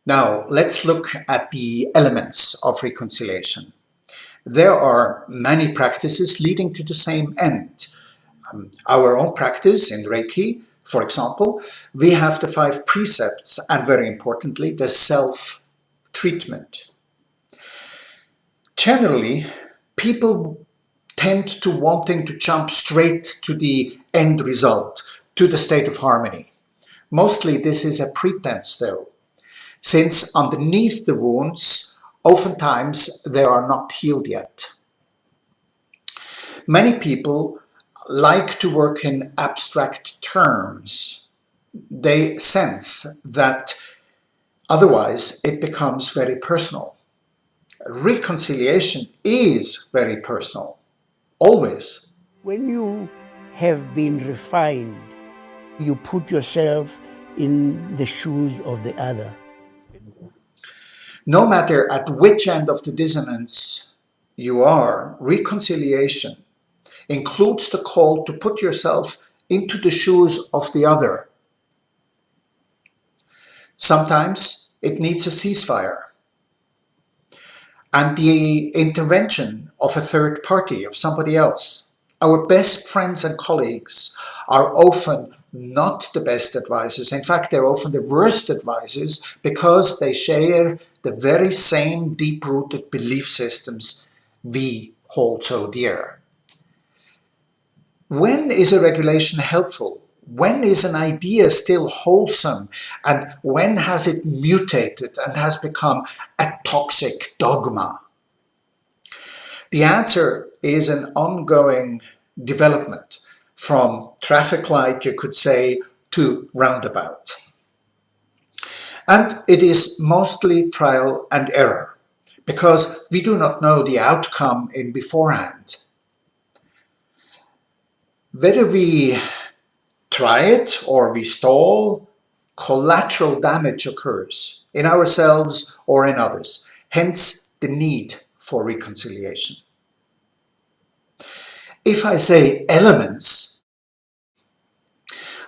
Now, let's look at the elements of reconciliation. There are many practices leading to the same end. Our own practice in Reiki, for example, we have the 5 precepts and, very importantly, the self-treatment. Generally, people tend to wanting to jump straight to the end result, to the state of harmony. Mostly this is a pretense though, since underneath the wounds, oftentimes they are not healed yet. Many people like to work in abstract terms. They sense that otherwise it becomes very personal. Reconciliation is very personal, always. When you have been refined, you put yourself in the shoes of the other. No matter at which end of the dissonance you are, reconciliation includes the call to put yourself into the shoes of the other. Sometimes it needs a ceasefire and the intervention of a third party, of somebody else. Our best friends and colleagues are often not the best advisors. In fact, they're often the worst advisors because they share the very same deep-rooted belief systems we hold so dear. When is a regulation helpful? When is an idea still wholesome? And when has it mutated and has become a toxic dogma? The answer is an ongoing development, from traffic light, you could say, to roundabout. And it is mostly trial and error, because we do not know the outcome in beforehand. Whether we try it or we stall, collateral damage occurs in ourselves or in others, hence the need for reconciliation. If I say elements,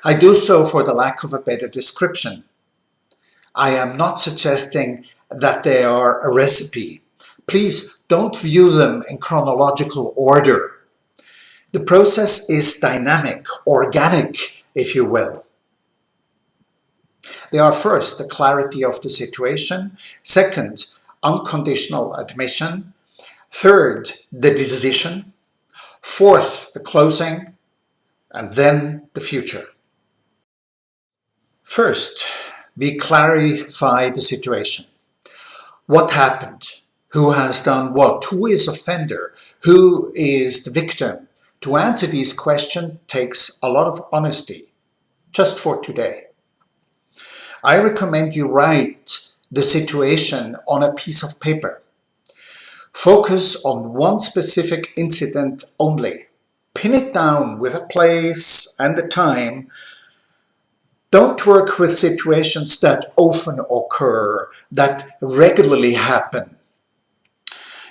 I do so for the lack of a better description. I am not suggesting that they are a recipe. Please don't view them in chronological order. The process is dynamic, organic, if you will. They are first, the clarity of the situation. Second, unconditional admission. Third, the decision. Fourth, the closing. And then the future. First, we clarify the situation. What happened? Who has done what? Who is offender? Who is the victim? To answer these questions takes a lot of honesty, just for today. I recommend you write the situation on a piece of paper. Focus on one specific incident only. Pin it down with a place and a time. Don't work with situations that often occur, that regularly happen.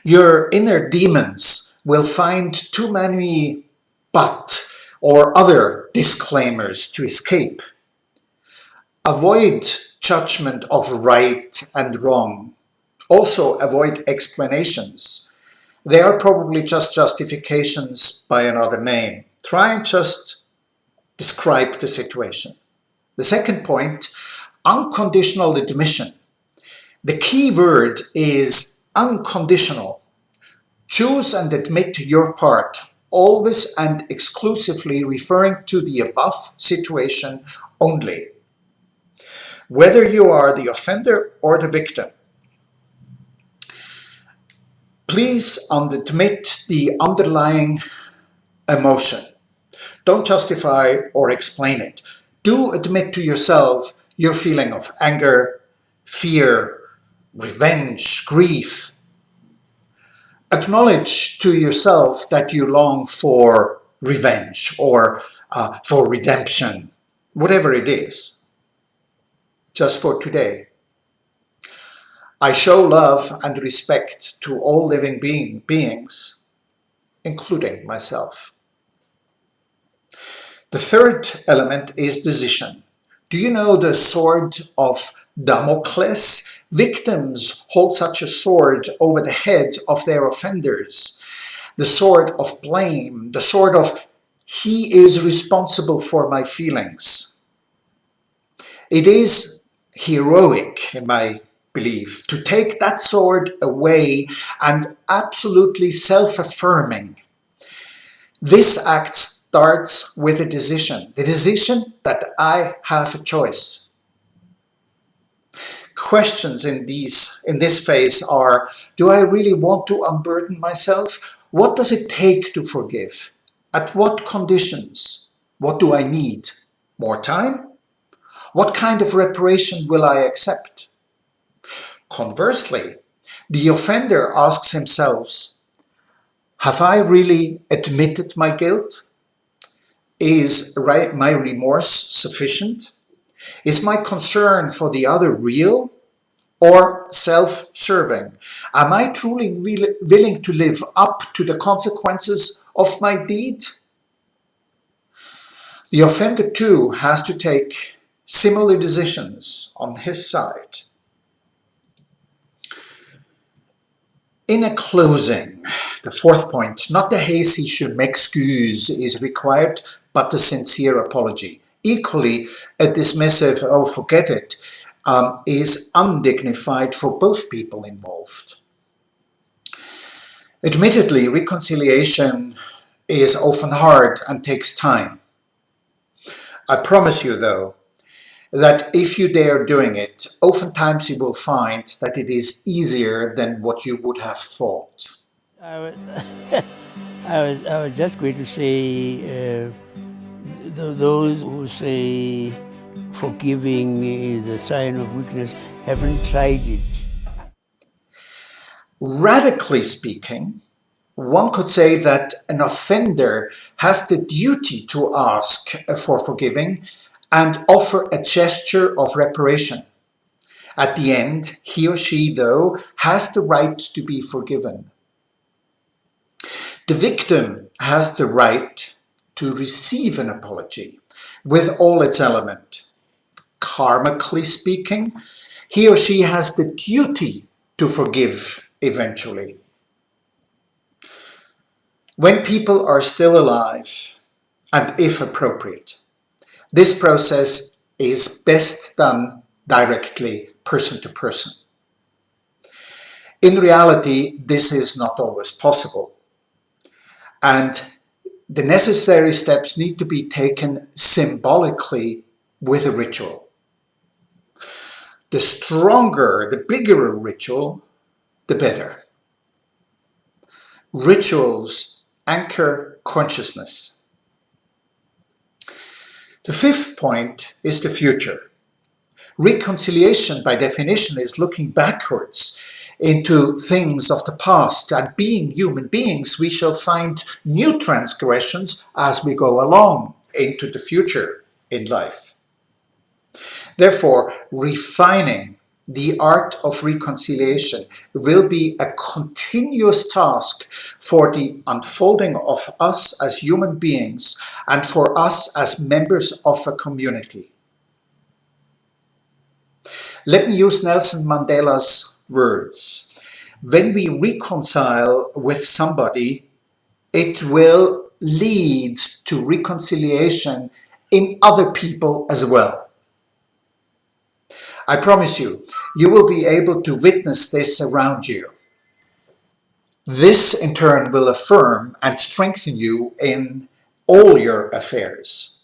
Your inner demons will find too many but or other disclaimers to escape. Avoid judgment of right and wrong. Also avoid explanations. They are probably just justifications by another name. Try and just describe the situation. The second point, unconditional admission. The key word is unconditional. Choose and admit your part, always and exclusively referring to the above situation only. Whether you are the offender or the victim. Please admit the underlying emotion. Don't justify or explain it. Do admit to yourself your feeling of anger, fear, revenge, grief. Acknowledge to yourself that you long for revenge or for redemption, whatever it is. Just for today. I show love and respect to all living beings, including myself. The third element is decision. Do you know the sword of Damocles Victims hold such a sword over the heads of their offenders, the sword of blame, the sword of he is responsible for my feelings. It is heroic, in my belief, to take that sword away and absolutely self-affirming. This act starts with a decision, the decision that I have a choice. Questions in this phase are, do I really want to unburden myself? What does it take to forgive? At what conditions? What do I need? More time? What kind of reparation will I accept? Conversely, the offender asks himself, have I really admitted my guilt? Is my remorse sufficient? Is my concern for the other real or self-serving? Am I truly willing to live up to the consequences of my deed? The offender too has to take similar decisions on his side. In a closing, the fourth point, not the hasty je m'excuse is required, but the sincere apology. Equally, a dismissive, oh forget it, is undignified for both people involved. Admittedly, reconciliation is often hard and takes time. I promise you though, that if you dare doing it, oftentimes you will find that it is easier than what you would have thought. I was just going to say, those who say forgiving is a sign of weakness haven't tried it. Radically speaking, one could say that an offender has the duty to ask for forgiving and offer a gesture of reparation. At the end, he or she, though, has the right to be forgiven. The victim has the right to receive an apology with all its elements. Karmically speaking, he or she has the duty to forgive eventually. When people are still alive, and if appropriate, this process is best done directly, person to person. In reality, this is not always possible, and the necessary steps need to be taken symbolically with a ritual. The stronger, the bigger a ritual, the better. Rituals anchor consciousness. The fifth point is the future. Reconciliation, by definition, is looking backwards into things of the past, and being human beings, we shall find new transgressions as we go along into the future in life. Therefore, refining the art of reconciliation will be a continuous task for the unfolding of us as human beings and for us as members of a community. Let me use Nelson Mandela's words. When we reconcile with somebody, it will lead to reconciliation in other people as well. I promise you, you will be able to witness this around you. This in turn will affirm and strengthen you in all your affairs.